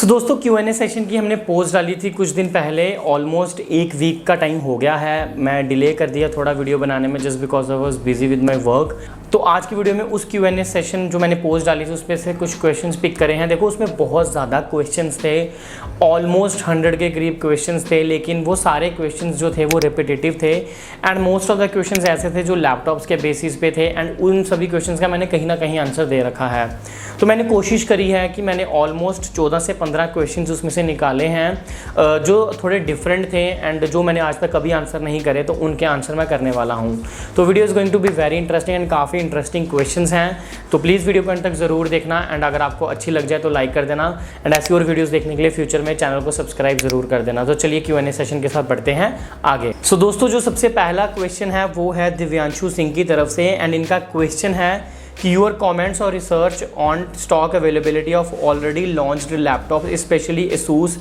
सो दोस्तों Q&A session की हमने पोस्ट डाली थी कुछ दिन पहले। ऑलमोस्ट एक वीक का टाइम हो गया है। मैं डिले कर दिया थोड़ा वीडियो बनाने में just because I was busy with my work. तो आज की वीडियो में उस Q&A सेशन जो मैंने पोस्ट डाली थी उसमें से कुछ क्वेश्चंस पिक करे हैं। देखो उसमें बहुत ज़्यादा क्वेश्चंस थे, ऑलमोस्ट 100 के करीब क्वेश्चंस थे, लेकिन वो सारे क्वेश्चंस जो थे वो रिपीटेटिव थे and most of the questions ऐसे थे जो लैपटॉप्स के बेसिस पे थे एंड उन सभी क्वेश्चंस का मैंने कहीं ना कहीं आंसर दे रखा है। तो मैंने कोशिश करी है कि मैंने ऑलमोस्ट 14 से 15 क्वेश्चंस उसमें से निकाले हैं जो थोड़े डिफरेंट थे एंड जो मैंने आज तक कभी आंसर नहीं करे, तो उनके आंसर मैं करने वाला हूं। तो video is going to be very interesting and काफ़ी इंटरेस्टिंग क्वेश्चंस हैं। तो प्लीज़ वीडियो को अंत तक ज़रूर देखना एंड अगर आपको अच्छी लग जाए तो लाइक कर देना एंड ऐसी और वीडियोज़ देखने के लिए फ्यूचर में चैनल को सब्सक्राइब ज़रूर कर देना। तो चलिए Q&A सेशन के साथ बढ़ते हैं आगे। सो दोस्तों जो सबसे पहला क्वेश्चन है वो है दिव्यांशु सिंह की तरफ से एंड इनका क्वेश्चन है कि योर कमेंट्स और research on stock availability of already launched laptop specially Asus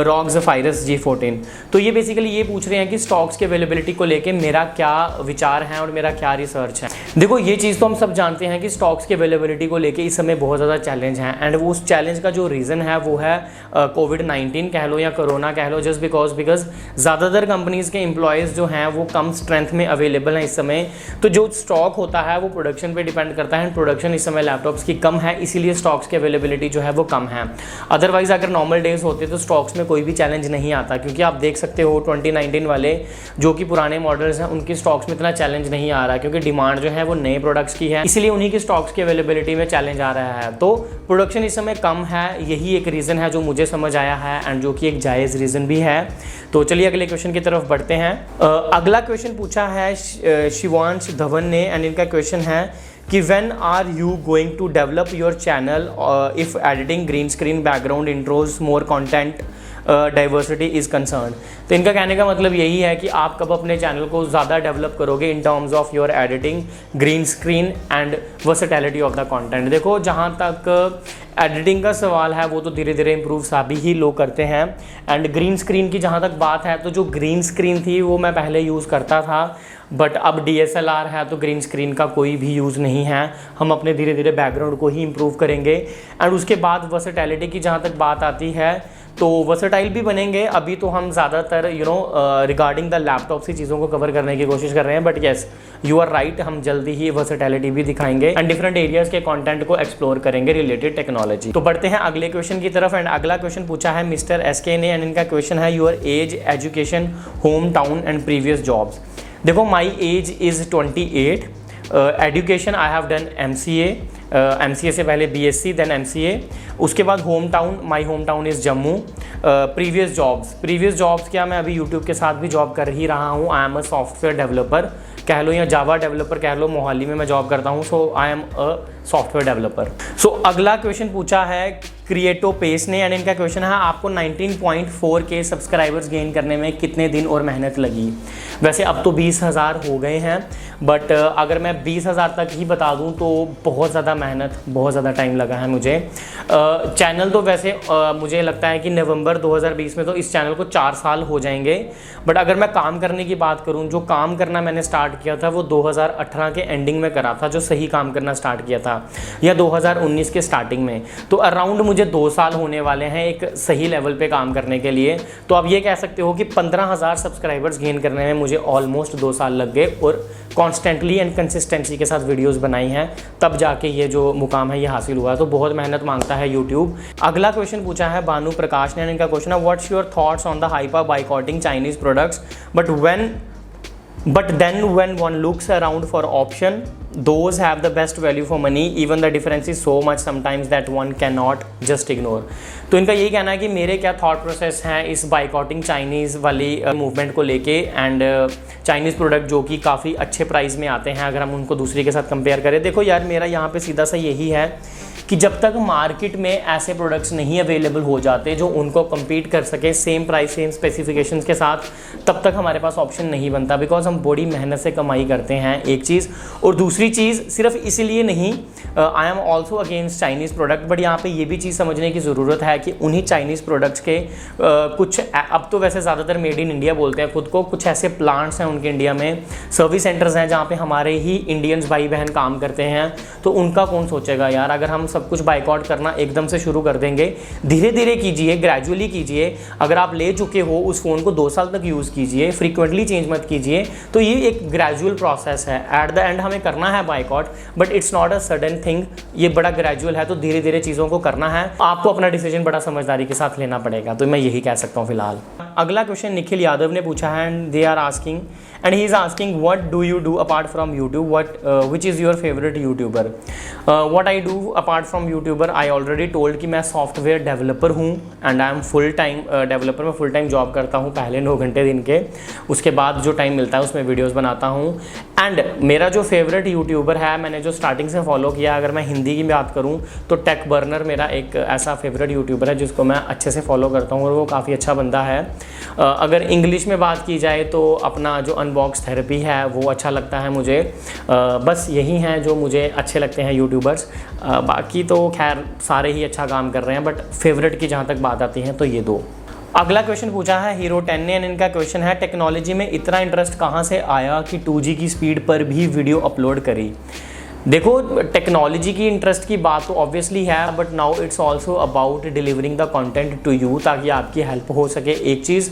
ROG Zephyrus G14। तो ये बेसिकली ये पूछ रहे हैं कि स्टॉक्स की अवेलेबिलिटी को लेके मेरा क्या विचार है और मेरा क्या रिसर्च है। देखो ये चीज़ तो हम सब जानते हैं कि स्टॉक्स की अवेलेबिलिटी को लेके इस समय बहुत ज़्यादा चैलेंज है एंड वो उस चैलेंज का जो रीज़न है वो है कोविड-19 कह लो या कोरोना कह लो, जस्ट बिकॉज ज़्यादातर कंपनीज़ के एम्प्लॉयज़ जो हैं वो कम स्ट्रेंथ में अवेलेबल हैं इस समय। तो जो स्टॉक होता है वो प्रोडक्शन पर डिपेंड करता है, प्रोडक्शन इस समय लैपटॉप्स की कम है, इसीलिए स्टॉक्स की अवेलेबिलिटी जो है वो कम है। अदरवाइज अगर नॉर्मल डेज होते तो स्टॉक्स में कोई भी चैलेंज नहीं आता, क्योंकि आप देख सकते हो 2019 वाले जो कि पुराने मॉडल्स हैं उनकी स्टॉक्स में इतना चैलेंज नहीं आ रहा, क्योंकि डिमांड जो है वो नए प्रोडक्ट्स की है, इसलिए उन्हीं की स्टॉक्स की अवेलेबिलिटी में चैलेंज आ रहा है। तो प्रोडक्शन इस समय कम है, यही एक रीज़न है जो मुझे समझ आया है एंड जो कि एक जायज़ रीज़न भी है। तो चलिए अगले क्वेश्चन की तरफ बढ़ते हैं। अगला क्वेश्चन पूछा है शिवांश धवन ने एंड इनका क्वेश्चन है कि when are you going to develop your channel if editing green screen background intros more content diversity is concern. तो इनका कहने का मतलब यही है कि आप कब अपने चैनल को ज़्यादा डेवलप करोगे in terms of your editing, green screen and versatility of the content. देखो जहाँ तक एडिटिंग का सवाल है वो तो धीरे धीरे इंप्रूव सभी ही लोग करते हैं एंड ग्रीन स्क्रीन की जहाँ तक बात है तो जो ग्रीन स्क्रीन थी वो मैं पहले यूज़ करता था, बट अब DSLR है तो ग्रीन स्क्रीन का कोई भी यूज़ नहीं है। हम अपने धीरे धीरे बैकग्राउंड को ही इम्प्रूव करेंगे एंड उसके बाद वर्सेटैलिटी की जहाँ तक बात आती है तो वर्सेटाइल भी बनेंगे। अभी तो हम ज़्यादातर रिगार्डिंग द लैपटॉप से चीज़ों को कवर करने की कोशिश कर रहे हैं, but yes you are right, हम जल्दी ही वर्सेटैलिटी भी दिखाएंगे एंड डिफरेंट एरियाज़ के कंटेंट को एक्सप्लोर करेंगे रिलेटेड टेक्नोलॉजी। तो बढ़ते हैं अगले क्वेश्चन की तरफ एंड अगला क्वेश्चन पूछा है मिस्टर SK ने एंड इनका क्वेश्चन है your age, education, home town and previous jobs. देखो my age is 28, education I have done MCA से पहले BSc देन MCA, उसके बाद home town, my home town is Jammu. Previous jobs क्या, मैं अभी यूट्यूब के साथ भी जॉब कर ही रहा हूँ। आई एम अ सॉफ्टवेयर डेवलपर कह लो या जावा डेवलपर कह लो, मोहाली में मैं जॉब करता हूँ। So I am a software developer. So अगला क्वेश्चन पूछा है क्रिएटो पेस ने एंड इनका क्वेश्चन है आपको 19.4K सब्सक्राइबर्स गेन करने में कितने दिन और मेहनत लगी। वैसे अब तो 20,000 हो गए हैं, बट अगर मैं 20,000 तक ही बता दूं तो बहुत ज़्यादा मेहनत, बहुत ज़्यादा टाइम लगा है मुझे। चैनल तो वैसे मुझे लगता है कि नवंबर 2020 में तो इस चैनल को 4 साल हो जाएंगे, बट अगर मैं काम करने की बात करूं, जो काम करना मैंने स्टार्ट किया था वो 2018 के एंडिंग में करा था, जो सही काम करना स्टार्ट किया था, या 2019 के स्टार्टिंग में। तो अराउंड मुझे 2 साल होने वाले हैं एक सही लेवल पे काम करने के लिए। तो आप ये कह सकते हो कि 15,000 सब्सक्राइबर्स गेन करने में मुझे ऑलमोस्ट 2 साल लग गए और कॉन्स्टेंटली एंड कंसिस्टेंसी के साथ वीडियोस बनाई हैं, तब जाके ये जो मुकाम है ये हासिल हुआ। तो बहुत मेहनत मांगता है यूट्यूब। अगला क्वेश्चन पूछा है भानु प्रकाश ने, इनका क्वेश्चन है what's your thoughts on the hype of boycotting Chinese products but then when one looks around for option, those have the best value for money, even the difference is so much sometimes that one cannot just ignore। तो इनका यही कहना है कि मेरे क्या thought process हैं इस बाइकॉटिंग चाइनीज़ वाली मूवमेंट को लेके एंड चाइनीज़ प्रोडक्ट जो कि काफ़ी अच्छे प्राइस में आते हैं अगर हम उनको दूसरी के साथ कंपेयर करें। देखो यार मेरा यहाँ पे सीधा सा यही है कि जब तक मार्केट में ऐसे प्रोडक्ट्स नहीं अवेलेबल हो जाते जो उनको compete कर सके सेम प्राइस सेम स्पेसिफिकेशंस के साथ, तब तक हमारे पास ऑप्शन नहीं बनता, बिकॉज हम बड़ी मेहनत से कमाई करते हैं एक चीज़। और दूसरी चीज़ सिर्फ इसीलिए नहीं, I am also against Chinese product, but यहाँ पे ये भी चीज़ समझने की ज़रूरत है कि उन्हीं चाइनीज़ प्रोडक्ट्स के कुछ, अब तो वैसे ज़्यादातर मेड इन इंडिया बोलते हैं खुद को, कुछ ऐसे प्लांट्स हैं उनके इंडिया में, सर्विस सेंटर्स हैं जहाँ पे हमारे ही इंडियंस भाई बहन काम करते हैं। तो उनका कौन सोचेगा यार, अगर हम सब कुछ बाइकआउट करना एकदम से शुरू कर देंगे। धीरे धीरे कीजिए, ग्रेजुअली कीजिए। अगर आप ले चुके हो उस फ़ोन को 2 साल तक यूज़ कीजिए, फ्रीक्वेंटली चेंज मत कीजिए। तो ये एक ग्रेजुअल प्रोसेस है। एट द एंड हमें करना है boycott, but it's not a sudden thing. ये बड़ा ग्रेजुअल है, तो धीरे धीरे चीज़ों को करना है। आपको अपना डिसीजन बड़ा समझदारी के साथ लेना पड़ेगा। तो मैं यही कह सकता हूँ फिलहाल। अगला क्वेश्चन निखिल यादव ने पूछा है, and they are asking and he is asking what do you do apart from YouTube, which is your favorite YouTuber? What I do apart from YouTuber, I already told कि मैं सॉफ्टवेयर डेवलपर हूँ and I am full time developer. मैं full time job करता हूँ, पहले 9 घंटे दिन के, उसके बाद जो टाइम मिलता है उसमें वीडियोस बनाता हूँ। एंड मेरा जो फेवरेट यूट्यूबर है, मैंने जो स्टार्टिंग से फॉलो किया, अगर मैं हिंदी की बात करूँ तो टेक बर्नर मेरा एक ऐसा फेवरेट यूट्यूबर है जिसको मैं अच्छे से फॉलो करता हूँ और वो काफ़ी अच्छा बंदा है। अगर इंग्लिश में बात की जाए तो अपना जो अनबॉक्स थेरेपी है वो अच्छा लगता है मुझे। बस यही हैं जो मुझे अच्छे लगते हैं यूट्यूबर्स। बाकी तो खैर सारे ही अच्छा काम कर रहे हैं, बट फेवरेट की जहाँ तक बात आती है तो ये 2। अगला क्वेश्चन पूछा है हीरो 10 ने, इनका क्वेश्चन है टेक्नोलॉजी में इतना इंटरेस्ट कहाँ से आया कि 2G की स्पीड पर भी वीडियो अपलोड करी। देखो, टेक्नोलॉजी की इंटरेस्ट की बात तो ऑब्वियसली है, but now it's also about delivering the content to you, ताकि आपकी हेल्प हो सके। एक चीज़।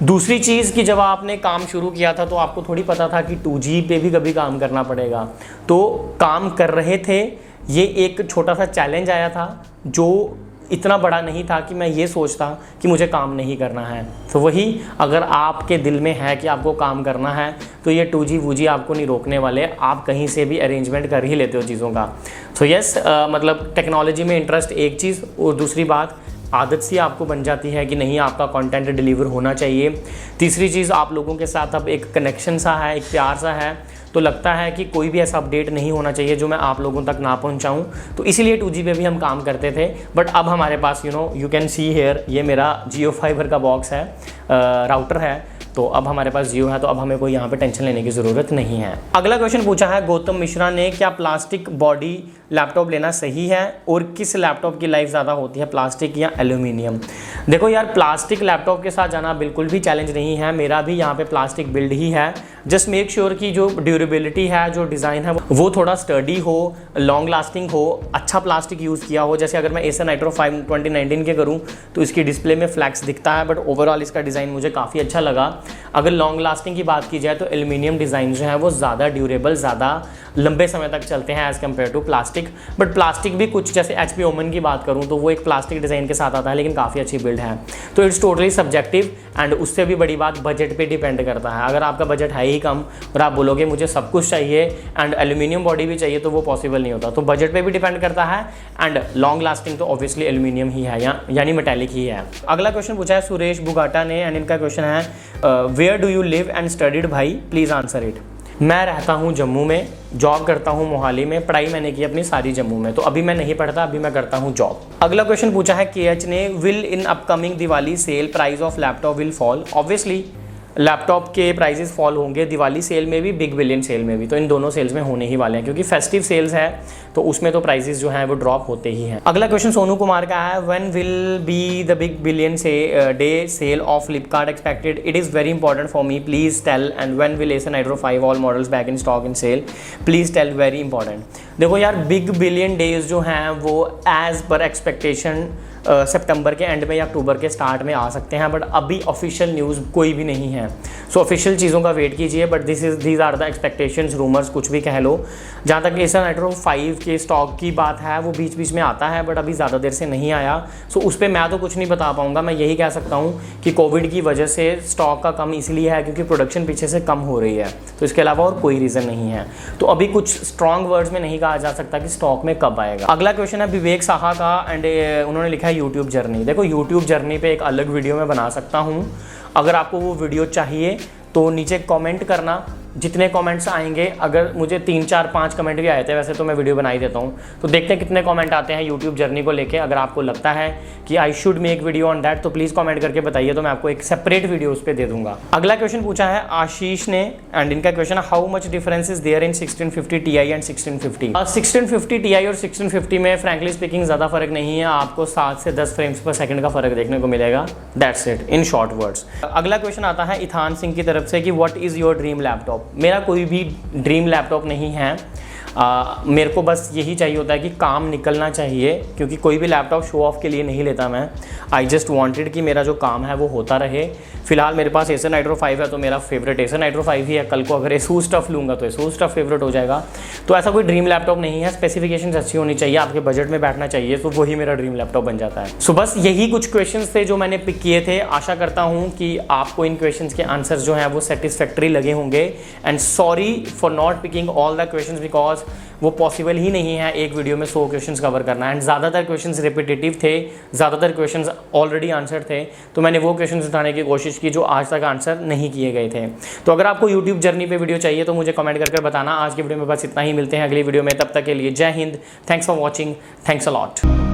दूसरी चीज़ कि जब आपने काम शुरू किया था तो आपको थोड़ी पता था कि 2G पे भी कभी काम करना पड़ेगा, तो काम कर रहे थे। ये एक छोटा सा चैलेंज आया था जो इतना बड़ा नहीं था कि मैं ये सोचता कि मुझे काम नहीं करना है। तो वही, अगर आपके दिल में है कि आपको काम करना है तो ये 2G वूजी आपको नहीं रोकने वाले। आप कहीं से भी अरेंजमेंट कर ही लेते हो चीज़ों का। सो यस, मतलब टेक्नोलॉजी में इंटरेस्ट एक चीज़, और दूसरी बात आदत सी आपको बन जाती है कि नहीं, आपका कंटेंट डिलीवर होना चाहिए। तीसरी चीज़, आप लोगों के साथ अब एक कनेक्शन सा है, एक प्यार सा है, तो लगता है कि कोई भी ऐसा अपडेट नहीं होना चाहिए जो मैं आप लोगों तक ना पहुंचाऊं। तो इसीलिए 2G पे भी हम काम करते थे। बट अब हमारे पास यू कैन सी हेयर, ये मेरा जियो फाइबर का बॉक्स है, राउटर है। तो अब हमारे पास जियो है, तो अब हमें कोई यहाँ पे टेंशन लेने की ज़रूरत नहीं है। अगला क्वेश्चन पूछा है गौतम मिश्रा ने, क्या प्लास्टिक बॉडी लैपटॉप लेना सही है और किस लैपटॉप की लाइफ ज़्यादा होती है, प्लास्टिक या एल्यूमिनियम? देखो यार, प्लास्टिक लैपटॉप के साथ जाना बिल्कुल भी चैलेंज नहीं है। मेरा भी यहाँ पे प्लास्टिक बिल्ड ही है। जस्ट मेक श्योर कि जो ड्यूरेबिलिटी है, जो डिज़ाइन है, वो थोड़ा स्टडी हो, लॉन्ग लास्टिंग हो, अच्छा प्लास्टिक यूज़ किया हो। जैसे अगर मैं एसर नाइट्रो 5 2019 के करूँ तो इसकी डिस्प्ले में फ्लैक्स दिखता है, बट ओवरऑल इसका डिज़ाइन मुझे काफ़ी अच्छा लगा। अगर लॉन्ग लास्टिंग की बात की जाए तो एल्यूमिनियम डिज़ाइन जो है वो ज़्यादा ड्यूरेबल, ज़्यादा लंबे समय तक चलते हैं as compare to plastic. But plastic भी कुछ, जैसे HP ओमन की बात करूँ तो वो एक प्लास्टिक डिज़ाइन के साथ आता है, लेकिन काफ़ी अच्छी बिल्ड है। तो इट्स टोटली सब्जेक्टिव, एंड उससे भी बड़ी बात बजट पे डिपेंड करता है। अगर आपका बजट है ही कम और आप बोलोगे मुझे सब कुछ चाहिए एंड एल्यूमिनियम बॉडी भी चाहिए, तो वो पॉसिबल नहीं होता। तो बजट पे भी डिपेंड करता है, एंड लॉन्ग लास्टिंग तो ऑब्वियसली एल्यूमिनियम ही है, यानी मेटेलिक ही है। अगला क्वेश्चन पूछा है सुरेश बुगाटा ने, एंड इनका क्वेश्चन है where do you live and studied भाई, प्लीज़ आंसर इट। मैं रहता हूँ जम्मू में, जॉब करता हूँ मोहाली में, पढ़ाई मैंने की अपनी सारी जम्मू में। तो अभी मैं नहीं पढ़ता, अभी मैं करता हूँ जॉब। अगला क्वेश्चन पूछा है KH ने, will in upcoming Diwali sale price of laptop will fall? Obviously laptop के प्राइजेस फॉल होंगे, दिवाली सेल में भी, बिग बिलियन सेल में भी। तो इन दोनों सेल्स में होने ही वाले हैं, क्योंकि फेस्टिव सेल्स है तो उसमें तो प्राइजेस जो हैं वो ड्रॉप होते ही हैं। अगला क्वेश्चन सोनू कुमार का है, when will be the big billion day sale of Flipkart expected? It is very important for me, please tell. And when will Acer Nitro 5 all models back in stock in sale, please tell, very important. देखो यार, big billion days जो हैं वो as per expectation सितंबर के and में या अक्टूबर के start में आ सकते हैं, बट अभी ऑफिशियल न्यूज़ कोई भी नहीं है। सो ऑफिशियल चीज़ों का वेट कीजिए, but these are the expectations, rumours, कुछ भी कह लो। जहाँ तक एसर नाइट्रो 5 के स्टॉक की बात है, वो बीच बीच में आता है, बट अभी ज़्यादा देर से नहीं आया। सो उस पर मैं तो कुछ नहीं बता पाऊँगा। मैं यही कह सकता हूँ कि कोविड की वजह से स्टॉक का कम इसलिए है क्योंकि प्रोडक्शन पीछे से कम हो रही है, तो इसके अलावा और कोई रीज़न नहीं है। तो अभी कुछ स्ट्रॉन्ग वर्ड्स में नहीं कहा जा सकता कि स्टॉक में कब आएगा। अगला क्वेश्चन है विवेक साहा का, एंड उन्होंने लिखा है यूट्यूब जर्नी। देखो, यूट्यूब जर्नी पे एक अलग वीडियो मैं बना सकता हूँ। अगर आपको वो वीडियो चाहिए तो नीचे कमेंट करना, जितने कमेंट्स आएंगे, अगर मुझे 3 4 5 कमेंट भी आए थे, वैसे तो मैं वीडियो बना ही देता हूँ, तो देखते हैं कितने कमेंट आते हैं यूट्यूब जर्नी को लेके। अगर आपको लगता है कि I should make video on that तो प्लीज़ कमेंट करके बताइए, तो मैं आपको एक सेपरेट वीडियो उस पर दे दूंगा। अगला क्वेश्चन पूछा है आशीष ने, एंड इनका क्वेश्चन है how much difference is there in 1650 Ti and 1650? 1650 Ti और 1650 में फ्रैंकली स्पीकिंग ज़्यादा फर्क नहीं है, आपको 7 से 10 फ्रेम्स पर सेकंड का फर्क देखने को मिलेगा। That's it in short words. अगला क्वेश्चन आता है इथान सिंह की तरफ से कि what is your dream laptop? मेरा कोई भी ड्रीम लैपटॉप नहीं है। मेरे को बस यही चाहिए होता है कि काम निकलना चाहिए, क्योंकि कोई भी लैपटॉप शो ऑफ के लिए नहीं लेता मैं। आई जस्ट वांटेड कि मेरा जो काम है वो होता रहे। फिलहाल मेरे पास Acer Nitro 5 है तो मेरा फेवरेट Acer Nitro 5 ही है। कल को अगर ASUS टफ लूँगा तो ASUS टफ फेवरेट हो जाएगा। तो ऐसा कोई ड्रीम लैपटॉप नहीं है, स्पेसिफिकेशंस अच्छी होनी चाहिए, आपके बजट में बैठना चाहिए, तो वही मेरा ड्रीम लैपटॉप बन जाता है। सो बस यही कुछ क्वेश्चंस थे जो मैंने पिक किए थे। आशा करता हूँ कि आपको इन क्वेश्चंस के आंसर्स जो हैं वो सेटिस्फैक्टरी लगे होंगे। And sorry for not picking all the questions because वो पॉसिबल ही नहीं है एक वीडियो में 100 क्वेश्चंस कवर करना। एंड ज़्यादातर क्वेश्चंस रिपीटेटिव थे, ज़्यादातर क्वेश्चंस ऑलरेडी आंसर थे, तो मैंने वो क्वेश्चंस उठाने की कोशिश की जो आज तक आंसर नहीं किए गए थे। तो अगर आपको यूट्यूब जर्नी पे वीडियो चाहिए तो मुझे कमेंट करके बताना। आज की वीडियो में बस इतना ही, मिलते हैं अगली वीडियो में, तब तक के लिए जय Hind, thanks for watching, thanks a lot.